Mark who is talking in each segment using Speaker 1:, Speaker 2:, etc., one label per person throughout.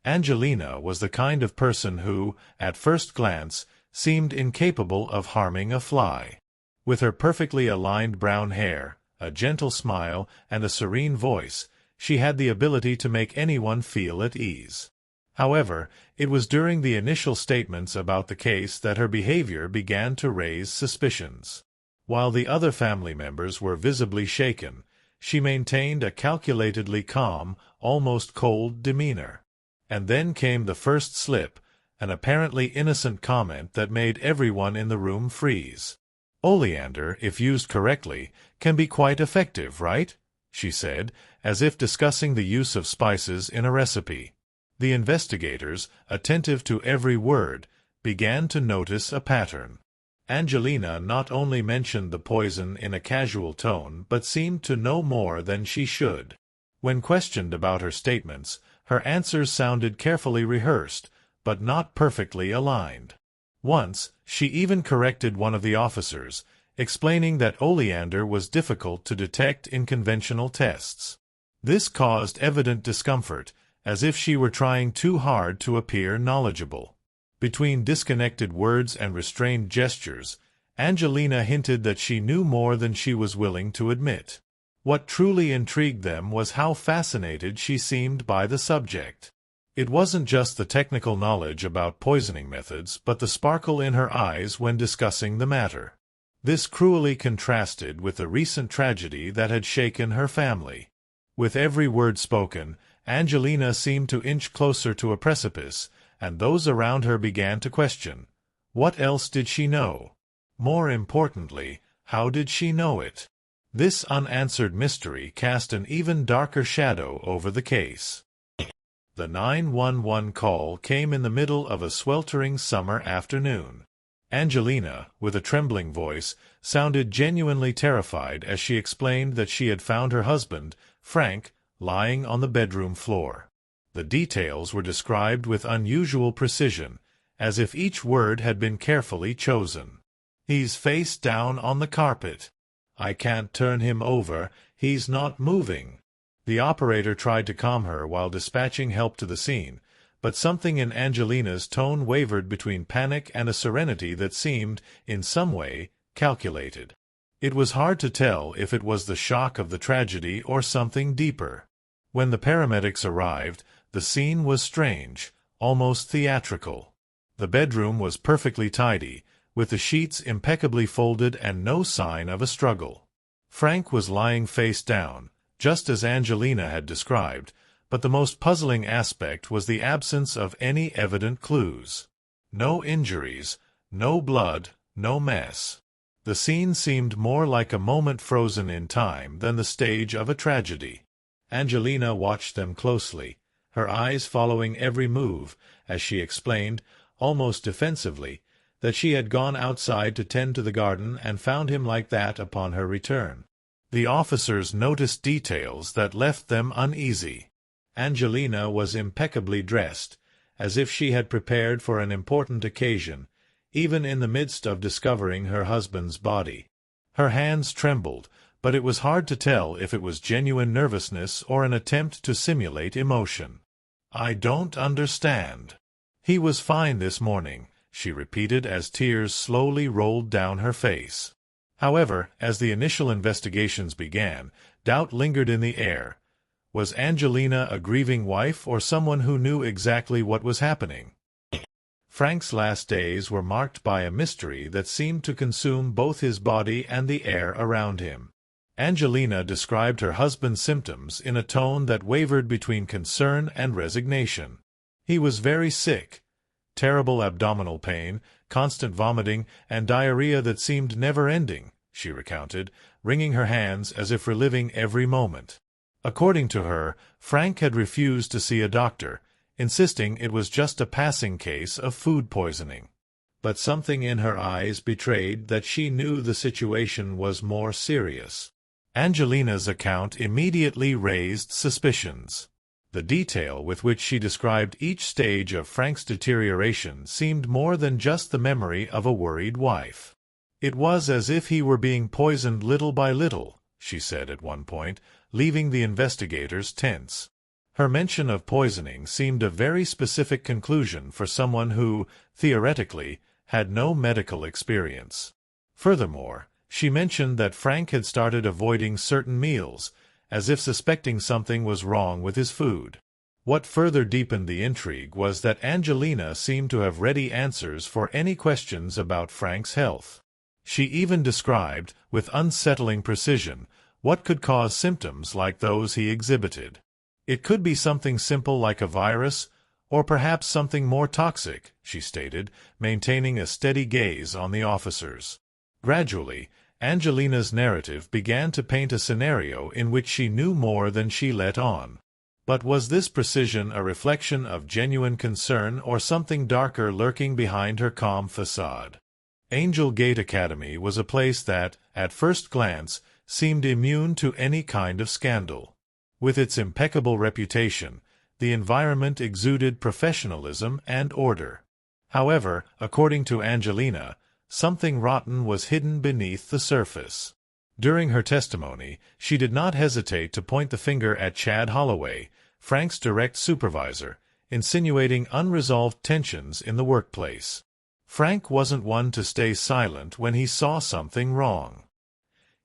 Speaker 1: Angelina was the kind of person who, at first glance, seemed incapable of harming a fly. With her perfectly aligned brown hair, a gentle smile, and a serene voice, she had the ability to make anyone feel at ease. However, it was during the initial statements about the case that her behavior began to raise suspicions. While the other family members were visibly shaken, she maintained a calculatedly calm, almost cold demeanor. And then came the first slip, an apparently innocent comment that made everyone in the room freeze. "Oleander, if used correctly, can be quite effective, right?" she said, as if discussing the use of spices in a recipe. The investigators, attentive to every word, began to notice a pattern. Angelina not only mentioned the poison in a casual tone but seemed to know more than she should. When questioned about her statements, her answers sounded carefully rehearsed, but not perfectly aligned. Once, she even corrected one of the officers, explaining that oleander was difficult to detect in conventional tests. This caused evident discomfort, as if she were trying too hard to appear knowledgeable. Between disconnected words and restrained gestures, Angelina hinted that she knew more than she was willing to admit. What truly intrigued them was how fascinated she seemed by the subject. It wasn't just the technical knowledge about poisoning methods, but the sparkle in her eyes when discussing the matter. This cruelly contrasted with the recent tragedy that had shaken her family. With every word spoken, Angelina seemed to inch closer to a precipice, and those around her began to question. What else did she know? More importantly, how did she know it? This unanswered mystery cast an even darker shadow over the case. The 911 call came in the middle of a sweltering summer afternoon. Angelina, with a trembling voice, sounded genuinely terrified as she explained that she had found her husband, Frank, lying on the bedroom floor. The details were described with unusual precision, as if each word had been carefully chosen. "He's face down on the carpet. I can't turn him over, he's not moving." The operator tried to calm her while dispatching help to the scene, but something in Angelina's tone wavered between panic and a serenity that seemed, in some way, calculated. It was hard to tell if it was the shock of the tragedy or something deeper. When the paramedics arrived, the scene was strange, almost theatrical. The bedroom was perfectly tidy, with the sheets impeccably folded and no sign of a struggle. Frank was lying face down, just as Angelina had described, but the most puzzling aspect was the absence of any evident clues. No injuries, no blood, no mess. The scene seemed more like a moment frozen in time than the stage of a tragedy. Angelina watched them closely, her eyes following every move, as she explained, almost defensively, that she had gone outside to tend to the garden and found him like that upon her return. The officers noticed details that left them uneasy. Angelina was impeccably dressed, as if she had prepared for an important occasion, even in the midst of discovering her husband's body. Her hands trembled, but it was hard to tell if it was genuine nervousness or an attempt to simulate emotion. "I don't understand." "He was fine this morning," she repeated as tears slowly rolled down her face. However, as the initial investigations began, doubt lingered in the air. Was Angelina a grieving wife or someone who knew exactly what was happening? Frank's last days were marked by a mystery that seemed to consume both his body and the air around him. Angelina described her husband's symptoms in a tone that wavered between concern and resignation. He was very sick. Terrible abdominal pain, constant vomiting, and diarrhea that seemed never-ending, she recounted, wringing her hands as if reliving every moment. According to her, Frank had refused to see a doctor, insisting it was just a passing case of food poisoning. But something in her eyes betrayed that she knew the situation was more serious. Angelina's account immediately raised suspicions. The detail with which she described each stage of Frank's deterioration seemed more than just the memory of a worried wife. "It was as if he were being poisoned little by little," she said at one point, leaving the investigators tense. Her mention of poisoning seemed a very specific conclusion for someone who, theoretically, had no medical experience. Furthermore, she mentioned that Frank had started avoiding certain meals, as if suspecting something was wrong with his food. What further deepened the intrigue was that Angelina seemed to have ready answers for any questions about Frank's health. She even described, with unsettling precision, what could cause symptoms like those he exhibited. It could be something simple like a virus, or perhaps something more toxic, she stated, maintaining a steady gaze on the officers. Gradually, Angelina's narrative began to paint a scenario in which she knew more than she let on. But was this precision a reflection of genuine concern or something darker lurking behind her calm facade? Angel Gate Academy was a place that, at first glance, seemed immune to any kind of scandal. With its impeccable reputation, the environment exuded professionalism and order. However, according to Angelina, something rotten was hidden beneath the surface. During her testimony, she did not hesitate to point the finger at Chad Holloway, Frank's direct supervisor, insinuating unresolved tensions in the workplace. Frank wasn't one to stay silent when he saw something wrong.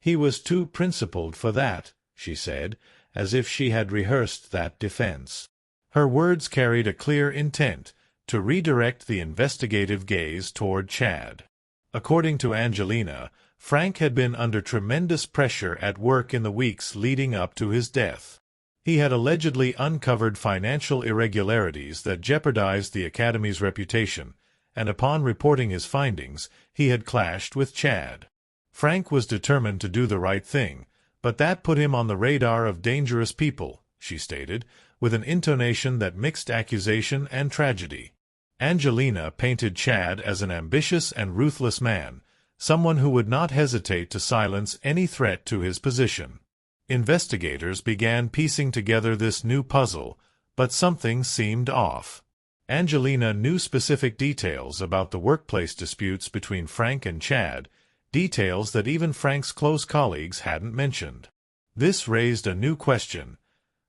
Speaker 1: He was too principled for that, she said, as if she had rehearsed that defense. Her words carried a clear intent, to redirect the investigative gaze toward Chad. According to Angelina, Frank had been under tremendous pressure at work in the weeks leading up to his death. He had allegedly uncovered financial irregularities that jeopardized the Academy's reputation, and upon reporting his findings, he had clashed with Chad. Frank was determined to do the right thing, but that put him on the radar of dangerous people, she stated, with an intonation that mixed accusation and tragedy. Angelina painted Chad as an ambitious and ruthless man, someone who would not hesitate to silence any threat to his position. Investigators began piecing together this new puzzle, but something seemed off. Angelina knew specific details about the workplace disputes between Frank and Chad, details that even Frank's close colleagues hadn't mentioned. This raised a new question.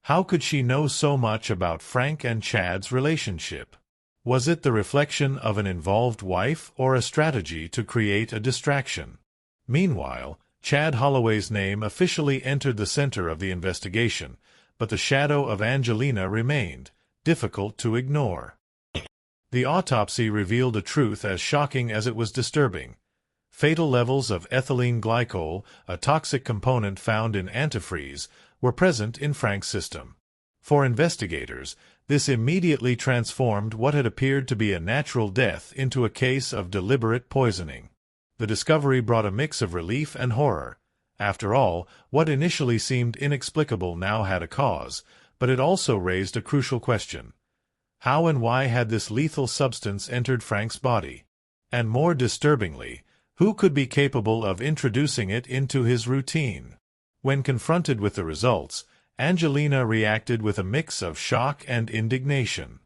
Speaker 1: How could she know so much about Frank and Chad's relationship? Was it the reflection of an involved wife or a strategy to create a distraction? Meanwhile, Chad Holloway's name officially entered the center of the investigation, but the shadow of Angelina remained, difficult to ignore. The autopsy revealed a truth as shocking as it was disturbing. Fatal levels of ethylene glycol, a toxic component found in antifreeze, were present in Frank's system. For investigators, this immediately transformed what had appeared to be a natural death into a case of deliberate poisoning. The discovery brought a mix of relief and horror. After all, what initially seemed inexplicable now had a cause, but it also raised a crucial question. How and why had this lethal substance entered Frank's body? And more disturbingly, who could be capable of introducing it into his routine? When confronted with the results, Angelina reacted with a mix of shock and indignation.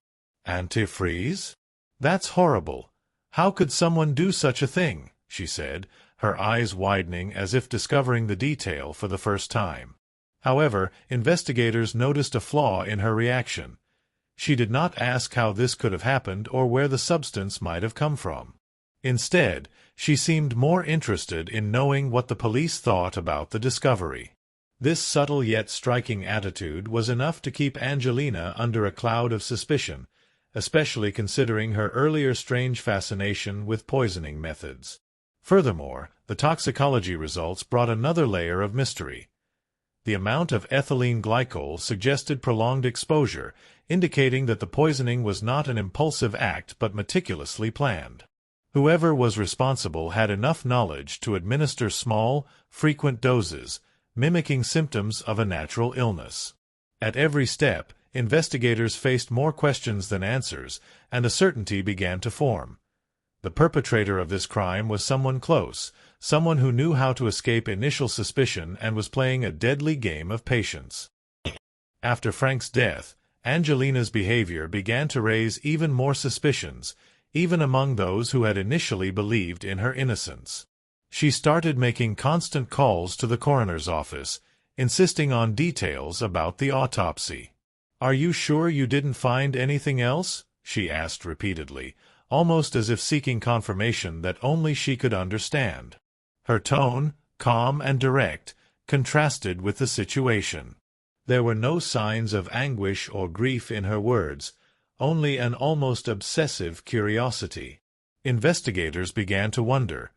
Speaker 1: Antifreeze? That's horrible. How could someone do such a thing? She said, her eyes widening as if discovering the detail for the first time. However, investigators noticed a flaw in her reaction. She did not ask how this could have happened or where the substance might have come from. Instead, she seemed more interested in knowing what the police thought about the discovery. This subtle yet striking attitude was enough to keep Angelina under a cloud of suspicion, especially considering her earlier strange fascination with poisoning methods. Furthermore, the toxicology results brought another layer of mystery. The amount of ethylene glycol suggested prolonged exposure, indicating that the poisoning was not an impulsive act but meticulously planned. Whoever was responsible had enough knowledge to administer small, frequent doses, mimicking symptoms of a natural illness. At every step, investigators faced more questions than answers, and a certainty began to form. The perpetrator of this crime was someone close, someone who knew how to escape initial suspicion and was playing a deadly game of patience. After Frank's death, Angelina's behavior began to raise even more suspicions, even among those who had initially believed in her innocence. She started making constant calls to the coroner's office, insisting on details about the autopsy. "Are you sure you didn't find anything else?" she asked repeatedly, almost as if seeking confirmation that only she could understand. Her tone, calm and direct, contrasted with the situation. There were no signs of anguish or grief in her words, only an almost obsessive curiosity. Investigators began to wonder,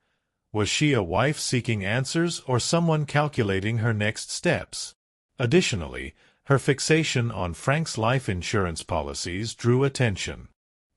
Speaker 1: was she a wife seeking answers or someone calculating her next steps? Additionally, her fixation on Frank's life insurance policies drew attention.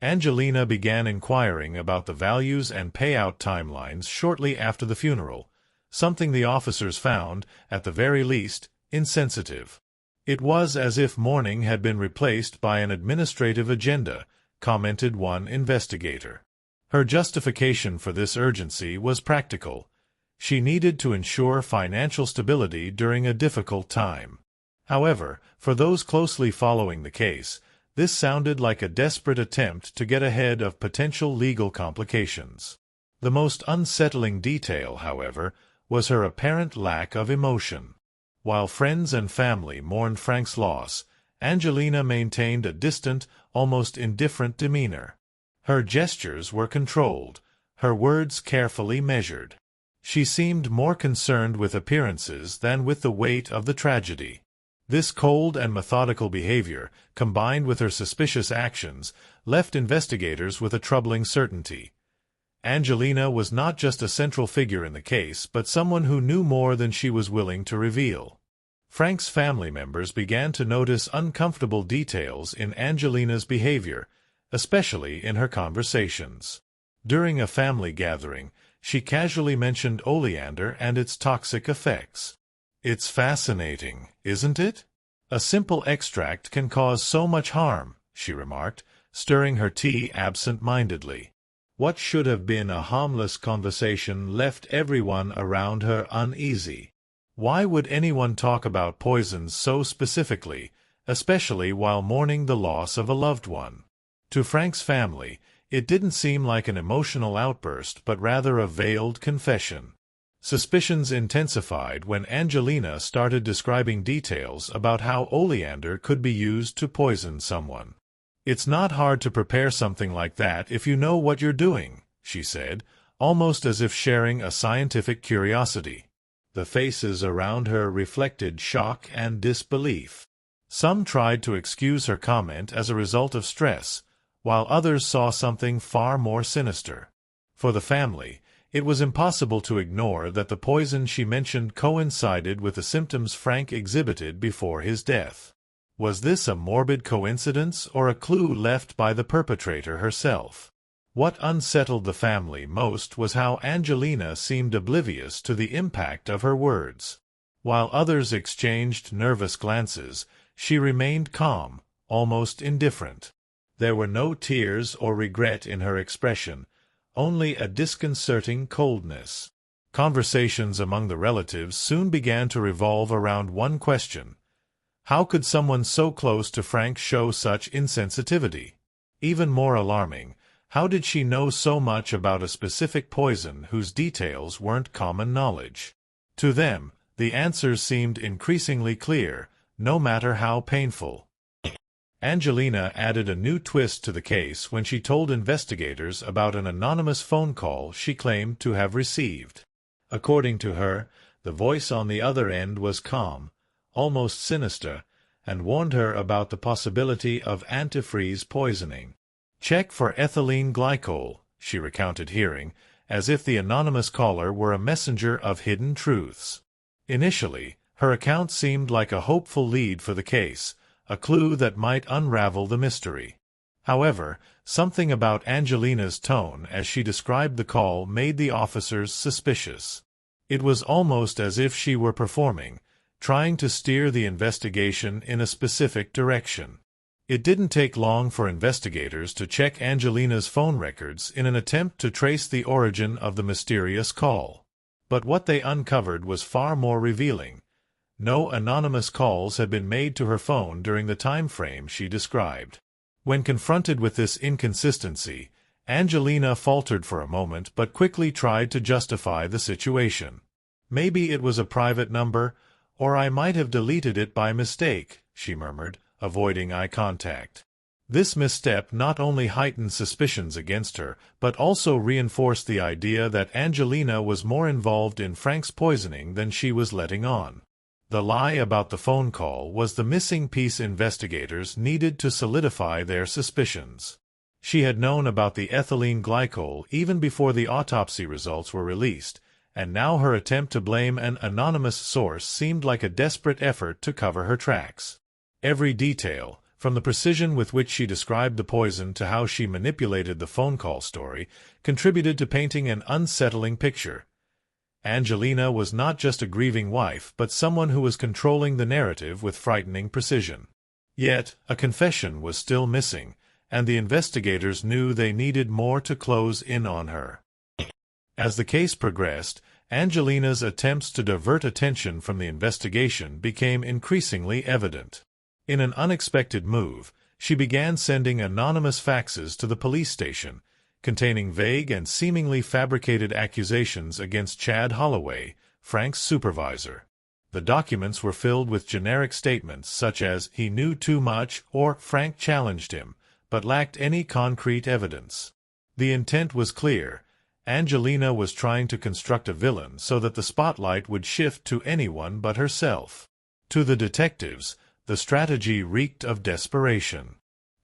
Speaker 1: Angelina began inquiring about the values and payout timelines shortly after the funeral, something the officers found, at the very least, insensitive. It was as if mourning had been replaced by an administrative agenda, commented one investigator. Her justification for this urgency was practical. She needed to ensure financial stability during a difficult time. However, for those closely following the case, this sounded like a desperate attempt to get ahead of potential legal complications. The most unsettling detail, however, was her apparent lack of emotion. While friends and family mourned Frank's loss, Angelina maintained a distant, almost indifferent demeanor. Her gestures were controlled, her words carefully measured. She seemed more concerned with appearances than with the weight of the tragedy. This cold and methodical behavior, combined with her suspicious actions, left investigators with a troubling certainty. Angelina was not just a central figure in the case, but someone who knew more than she was willing to reveal. Frank's family members began to notice uncomfortable details in Angelina's behavior, especially in her conversations. During a family gathering, she casually mentioned oleander and its toxic effects. "It's fascinating, isn't it? A simple extract can cause so much harm," she remarked, stirring her tea absent-mindedly. What should have been a harmless conversation left everyone around her uneasy. Why would anyone talk about poisons so specifically, especially while mourning the loss of a loved one? To Frank's family, it didn't seem like an emotional outburst but rather a veiled confession. Suspicions intensified when Angelina started describing details about how oleander could be used to poison someone. "It's not hard to prepare something like that if you know what you're doing," she said, almost as if sharing a scientific curiosity. The faces around her reflected shock and disbelief. Some tried to excuse her comment as a result of stress, while others saw something far more sinister. For the family, it was impossible to ignore that the poison she mentioned coincided with the symptoms Frank exhibited before his death. Was this a morbid coincidence or a clue left by the perpetrator herself? What unsettled the family most was how Angelina seemed oblivious to the impact of her words. While others exchanged nervous glances, she remained calm, almost indifferent. There were no tears or regret in her expression, only a disconcerting coldness. Conversations among the relatives soon began to revolve around one question. How could someone so close to Frank show such insensitivity? Even more alarming, how did she know so much about a specific poison whose details weren't common knowledge? To them, the answers seemed increasingly clear, no matter how painful. Angelina added a new twist to the case when she told investigators about an anonymous phone call she claimed to have received. According to her, the voice on the other end was calm, almost sinister, and warned her about the possibility of antifreeze poisoning. "Check for ethylene glycol," she recounted hearing, as if the anonymous caller were a messenger of hidden truths. Initially, her account seemed like a hopeful lead for the case, a clue that might unravel the mystery. However, something about Angelina's tone as she described the call made the officers suspicious. It was almost as if she were performing, trying to steer the investigation in a specific direction. It didn't take long for investigators to check Angelina's phone records in an attempt to trace the origin of the mysterious call. But what they uncovered was far more revealing. No anonymous calls had been made to her phone during the time frame she described. When confronted with this inconsistency, Angelina faltered for a moment but quickly tried to justify the situation. "Maybe it was a private number, or I might have deleted it by mistake," she murmured, avoiding eye contact. This misstep not only heightened suspicions against her, but also reinforced the idea that Angelina was more involved in Frank's poisoning than she was letting on. The lie about the phone call was the missing piece investigators needed to solidify their suspicions. She had known about the ethylene glycol even before the autopsy results were released, and now her attempt to blame an anonymous source seemed like a desperate effort to cover her tracks. Every detail, from the precision with which she described the poison to how she manipulated the phone call story, contributed to painting an unsettling picture. Angelina was not just a grieving wife, but someone who was controlling the narrative with frightening precision. Yet, a confession was still missing, and the investigators knew they needed more to close in on her. As the case progressed, Angelina's attempts to divert attention from the investigation became increasingly evident. In an unexpected move, she began sending anonymous faxes to the police station, containing vague and seemingly fabricated accusations against Chad Holloway, Frank's supervisor. The documents were filled with generic statements such as "he knew too much" or "Frank challenged him," but lacked any concrete evidence. The intent was clear. Angelina was trying to construct a villain so that the spotlight would shift to anyone but herself. To the detectives, the strategy reeked of desperation.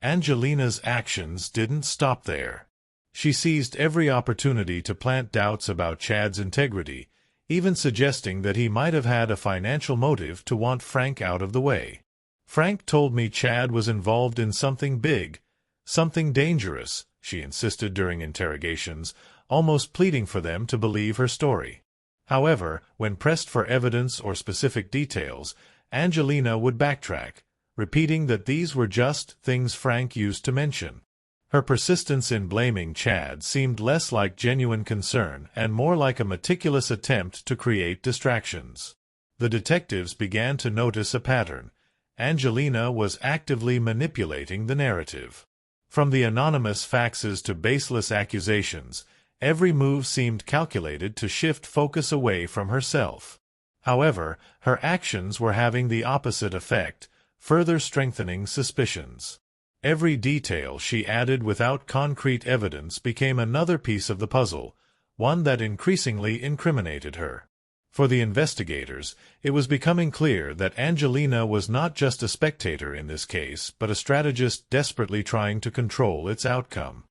Speaker 1: Angelina's actions didn't stop there. She seized every opportunity to plant doubts about Chad's integrity, even suggesting that he might have had a financial motive to want Frank out of the way. "Frank told me Chad was involved in something big, something dangerous," she insisted during interrogations, almost pleading for them to believe her story. However, when pressed for evidence or specific details, Angelina would backtrack, repeating that these were just things Frank used to mention. Her persistence in blaming Chad seemed less like genuine concern and more like a meticulous attempt to create distractions. The detectives began to notice a pattern. Angelina was actively manipulating the narrative. From the anonymous faxes to baseless accusations, every move seemed calculated to shift focus away from herself. However, her actions were having the opposite effect, further strengthening suspicions. Every detail she added without concrete evidence became another piece of the puzzle, one that increasingly incriminated her. For the investigators, it was becoming clear that Angelina was not just a spectator in this case, but a strategist desperately trying to control its outcome.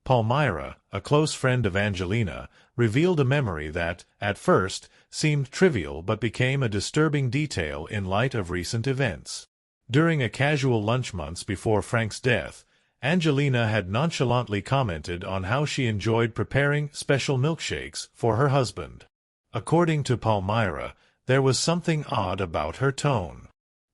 Speaker 1: Palmyra, a close friend of Angelina, revealed a memory that, at first, seemed trivial but became a disturbing detail in light of recent events. During a casual lunch months before Frank's death, Angelina had nonchalantly commented on how she enjoyed preparing special milkshakes for her husband. According to Palmyra, there was something odd about her tone.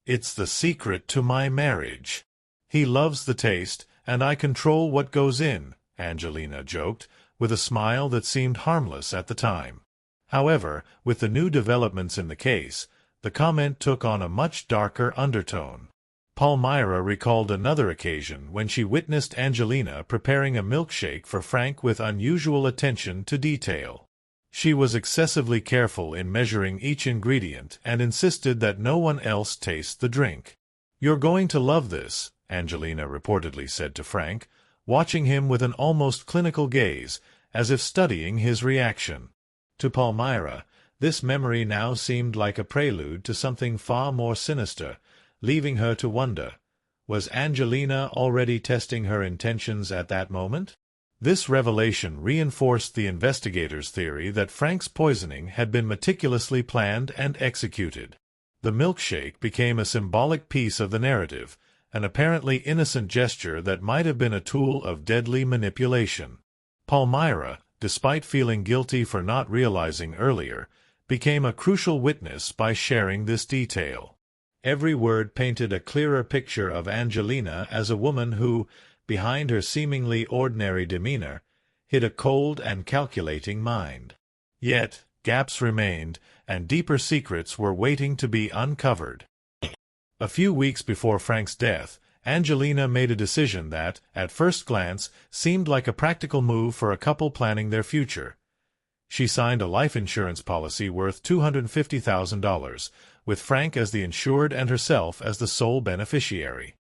Speaker 1: "It's the secret to my marriage. He loves the taste, and I control what goes in," Angelina joked, with a smile that seemed harmless at the time. However, with the new developments in the case, the comment took on a much darker undertone. Palmyra recalled another occasion when she witnessed Angelina preparing a milkshake for Frank with unusual attention to detail. She was excessively careful in measuring each ingredient and insisted that no one else taste the drink. "You're going to love this," Angelina reportedly said to Frank, watching him with an almost clinical gaze, as if studying his reaction. To Palmyra, this memory now seemed like a prelude to something far more sinister, leaving her to wonder, was Angelina already testing her intentions at that moment? This revelation reinforced the investigators' theory that Frank's poisoning had been meticulously planned and executed. The milkshake became a symbolic piece of the narrative, an apparently innocent gesture that might have been a tool of deadly manipulation. Palmyra, despite feeling guilty for not realizing earlier, became a crucial witness by sharing this detail. Every word painted a clearer picture of Angelina as a woman who, behind her seemingly ordinary demeanor, hid a cold and calculating mind. Yet, gaps remained, and deeper secrets were waiting to be uncovered. A few weeks before Frank's death, Angelina made a decision that, at first glance, seemed like a practical move for a couple planning their future. She signed a life insurance policy worth $250,000, with Frank as the insured and herself as the sole beneficiary.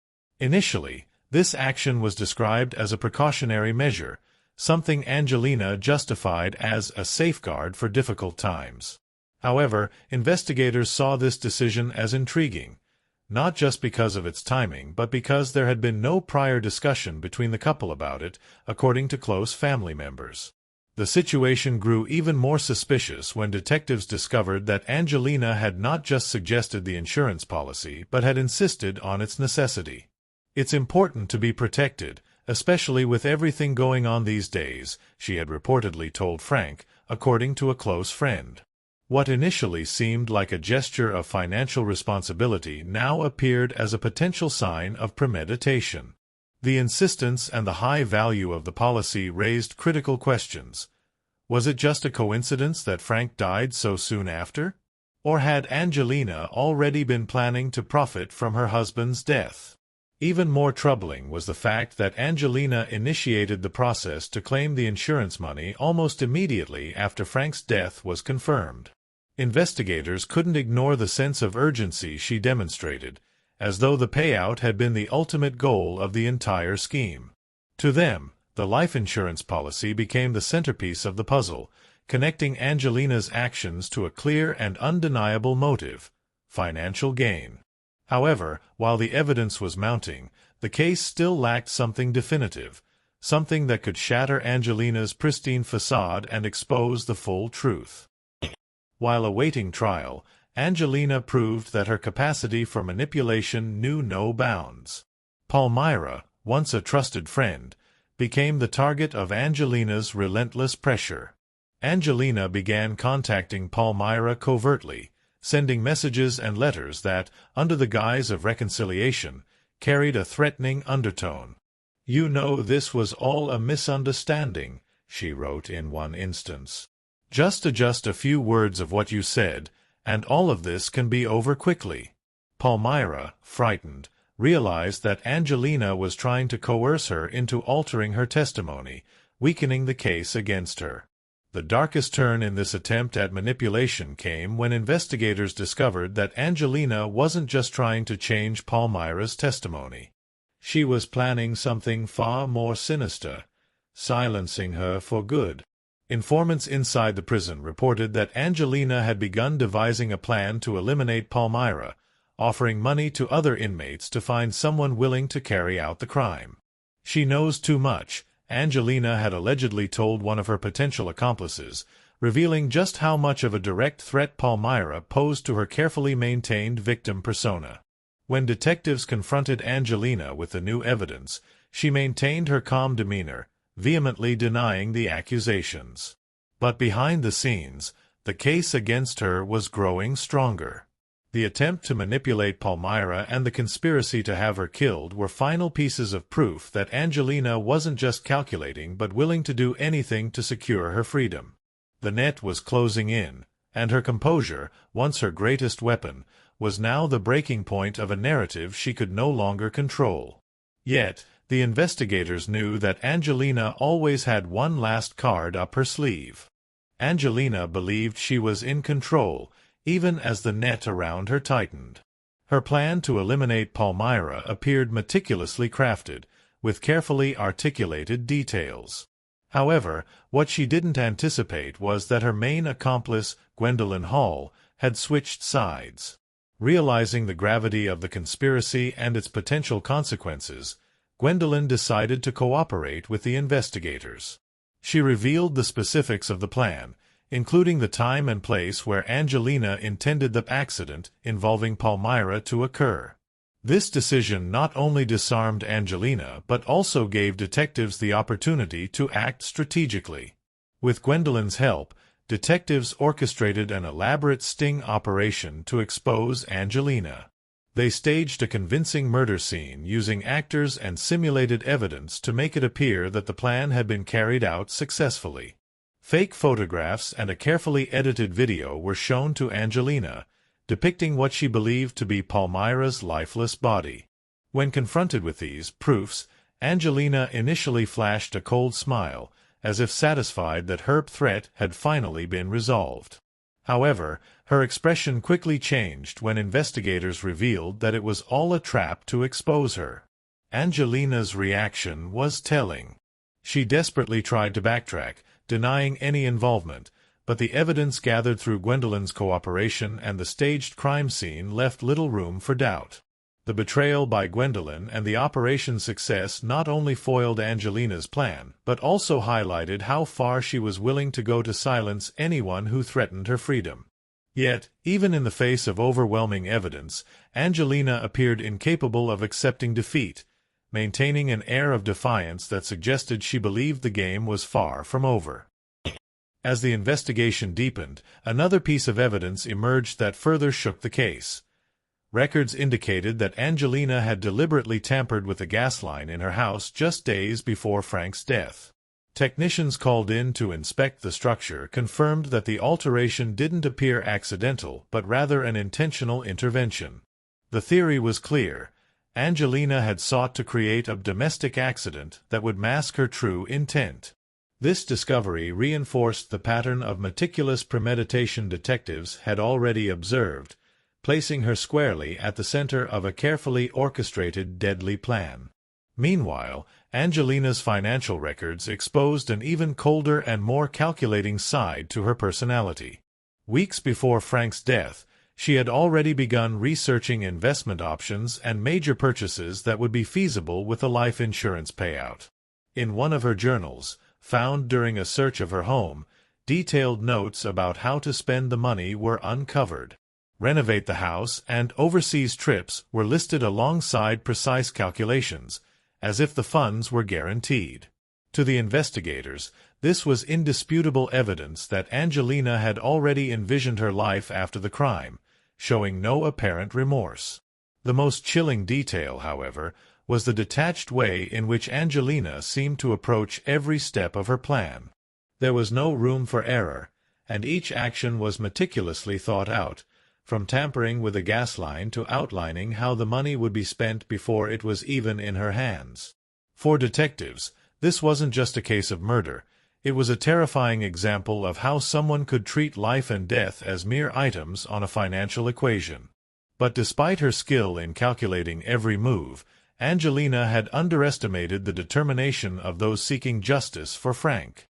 Speaker 1: Initially, this action was described as a precautionary measure, something Angelina justified as a safeguard for difficult times. However, investigators saw this decision as intriguing, not just because of its timing but because there had been no prior discussion between the couple about it, according to close family members. The situation grew even more suspicious when detectives discovered that Angelina had not just suggested the insurance policy but had insisted on its necessity. "It's important to be protected, especially with everything going on these days," she had reportedly told Frank, according to a close friend. What initially seemed like a gesture of financial responsibility now appeared as a potential sign of premeditation. The insistence and the high value of the policy raised critical questions. Was it just a coincidence that Frank died so soon after? Or had Angelina already been planning to profit from her husband's death? Even more troubling was the fact that Angelina initiated the process to claim the insurance money almost immediately after Frank's death was confirmed. Investigators couldn't ignore the sense of urgency she demonstrated, as though the payout had been the ultimate goal of the entire scheme. To them, the life insurance policy became the centerpiece of the puzzle, connecting Angelina's actions to a clear and undeniable motive: financial gain. However, while the evidence was mounting, the case still lacked something definitive, something that could shatter Angelina's pristine facade and expose the full truth. While awaiting trial, Angelina proved that her capacity for manipulation knew no bounds. Palmyra, once a trusted friend, became the target of Angelina's relentless pressure. Angelina began contacting Palmyra covertly, sending messages and letters that, under the guise of reconciliation, carried a threatening undertone. "You know this was all a misunderstanding," she wrote in one instance. "Just adjust a few words of what you said, and all of this can be over quickly." Palmyra, frightened, realized that Angelina was trying to coerce her into altering her testimony, weakening the case against her. The darkest turn in this attempt at manipulation came when investigators discovered that Angelina wasn't just trying to change Palmyra's testimony. She was planning something far more sinister, silencing her for good. Informants inside the prison reported that Angelina had begun devising a plan to eliminate Palmyra, offering money to other inmates to find someone willing to carry out the crime. "She knows too much," Angelina had allegedly told one of her potential accomplices, revealing just how much of a direct threat Palmyra posed to her carefully maintained victim persona. When detectives confronted Angelina with the new evidence, she maintained her calm demeanor, vehemently denying the accusations. But behind the scenes, the case against her was growing stronger. The attempt to manipulate Palmyra and the conspiracy to have her killed were final pieces of proof that Angelina wasn't just calculating but willing to do anything to secure her freedom. The net was closing in, and her composure, once her greatest weapon, was now the breaking point of a narrative she could no longer control. Yet, the investigators knew that Angelina always had one last card up her sleeve. Angelina believed she was in control, even as the net around her tightened. Her plan to eliminate Palmyra appeared meticulously crafted, with carefully articulated details. However, what she didn't anticipate was that her main accomplice, Gwendolyn Hall, had switched sides. Realizing the gravity of the conspiracy and its potential consequences, Gwendolyn decided to cooperate with the investigators. She revealed the specifics of the plan, including the time and place where Angelina intended the accident involving Palmyra to occur. This decision not only disarmed Angelina but also gave detectives the opportunity to act strategically. With Gwendolyn's help, detectives orchestrated an elaborate sting operation to expose Angelina. They staged a convincing murder scene using actors and simulated evidence to make it appear that the plan had been carried out successfully. Fake photographs and a carefully edited video were shown to Angelina, depicting what she believed to be Palmyra's lifeless body. When confronted with these proofs, Angelina initially flashed a cold smile, as if satisfied that her threat had finally been resolved. However, her expression quickly changed when investigators revealed that it was all a trap to expose her. Angelina's reaction was telling. She desperately tried to backtrack, denying any involvement, but the evidence gathered through Gwendolyn's cooperation and the staged crime scene left little room for doubt. The betrayal by Gwendolyn and the operation's success not only foiled Angelina's plan, but also highlighted how far she was willing to go to silence anyone who threatened her freedom. Yet, even in the face of overwhelming evidence, Angelina appeared incapable of accepting defeat, maintaining an air of defiance that suggested she believed the game was far from over. As the investigation deepened, another piece of evidence emerged that further shook the case. Records indicated that Angelina had deliberately tampered with the gas line in her house just days before Frank's death. Technicians called in to inspect the structure confirmed that the alteration didn't appear accidental but rather an intentional intervention. The theory was clear. Angelina had sought to create a domestic accident that would mask her true intent. This discovery reinforced the pattern of meticulous premeditation detectives had already observed, placing her squarely at the center of a carefully orchestrated deadly plan. Meanwhile, Angelina's financial records exposed an even colder and more calculating side to her personality. Weeks before Frank's death, she had already begun researching investment options and major purchases that would be feasible with a life insurance payout. In one of her journals, found during a search of her home, detailed notes about how to spend the money were uncovered. Renovate the house and overseas trips were listed alongside precise calculations, as if the funds were guaranteed. To the investigators, this was indisputable evidence that Angelina had already envisioned her life after the crime, showing no apparent remorse. The most chilling detail, however, was the detached way in which Angelina seemed to approach every step of her plan. There was no room for error, and each action was meticulously thought out, from tampering with a gas line to outlining how the money would be spent before it was even in her hands. For detectives, this wasn't just a case of murder. It was a terrifying example of how someone could treat life and death as mere items on a financial equation. But despite her skill in calculating every move, Angelina had underestimated the determination of those seeking justice for Frank.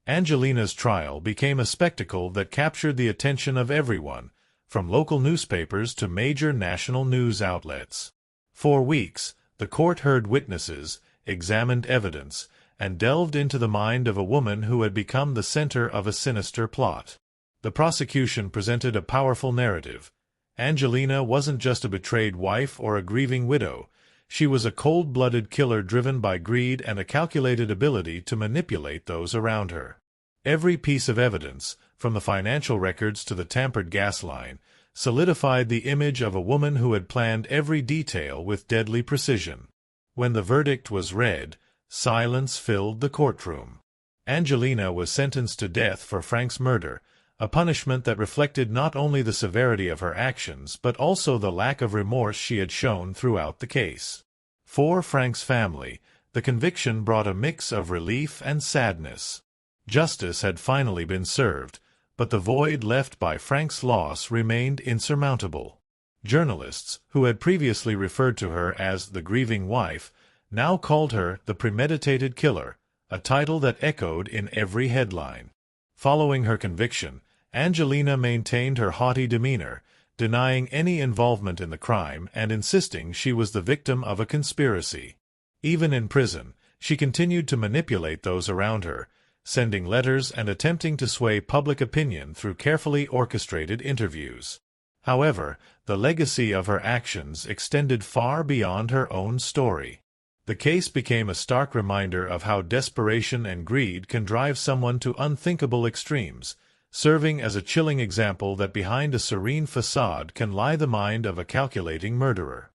Speaker 1: Angelina's trial became a spectacle that captured the attention of everyone, from local newspapers to major national news outlets. For weeks, the court heard witnesses, examined evidence, and delved into the mind of a woman who had become the center of a sinister plot. The prosecution presented a powerful narrative. Angelina wasn't just a betrayed wife or a grieving widow. She was a cold-blooded killer driven by greed and a calculated ability to manipulate those around her. Every piece of evidence, from the financial records to the tampered gas line, solidified the image of a woman who had planned every detail with deadly precision. When the verdict was read, silence filled the courtroom. Angelina was sentenced to death for Frank's murder, a punishment that reflected not only the severity of her actions but also the lack of remorse she had shown throughout the case. For Frank's family, the conviction brought a mix of relief and sadness. Justice had finally been served, but the void left by Frank's loss remained insurmountable. Journalists, who had previously referred to her as the grieving wife, now called her the premeditated killer, a title that echoed in every headline. Following her conviction, Angelina maintained her haughty demeanor, denying any involvement in the crime and insisting she was the victim of a conspiracy. Even in prison, she continued to manipulate those around her, sending letters and attempting to sway public opinion through carefully orchestrated interviews. However, the legacy of her actions extended far beyond her own story. The case became a stark reminder of how desperation and greed can drive someone to unthinkable extremes, serving as a chilling example that behind a serene facade can lie the mind of a calculating murderer.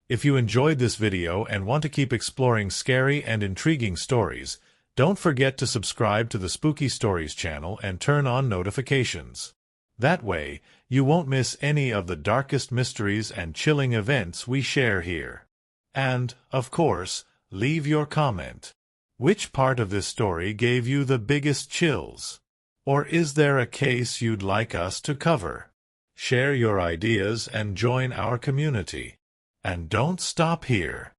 Speaker 1: If you enjoyed this video and want to keep exploring scary and intriguing stories, don't forget to subscribe to the Spooky Stories channel and turn on notifications. That way, you won't miss any of the darkest mysteries and chilling events we share here. And, of course, leave your comment. Which part of this story gave you the biggest chills? Or is there a case you'd like us to cover? Share your ideas and join our community. And don't stop here.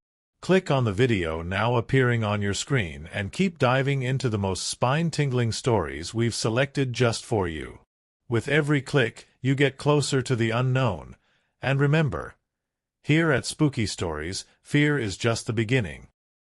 Speaker 1: Click on the video now appearing on your screen and keep diving into the most spine-tingling stories we've selected just for you. With every click, you get closer to the unknown. And remember, here at Spooky Stories, fear is just the beginning.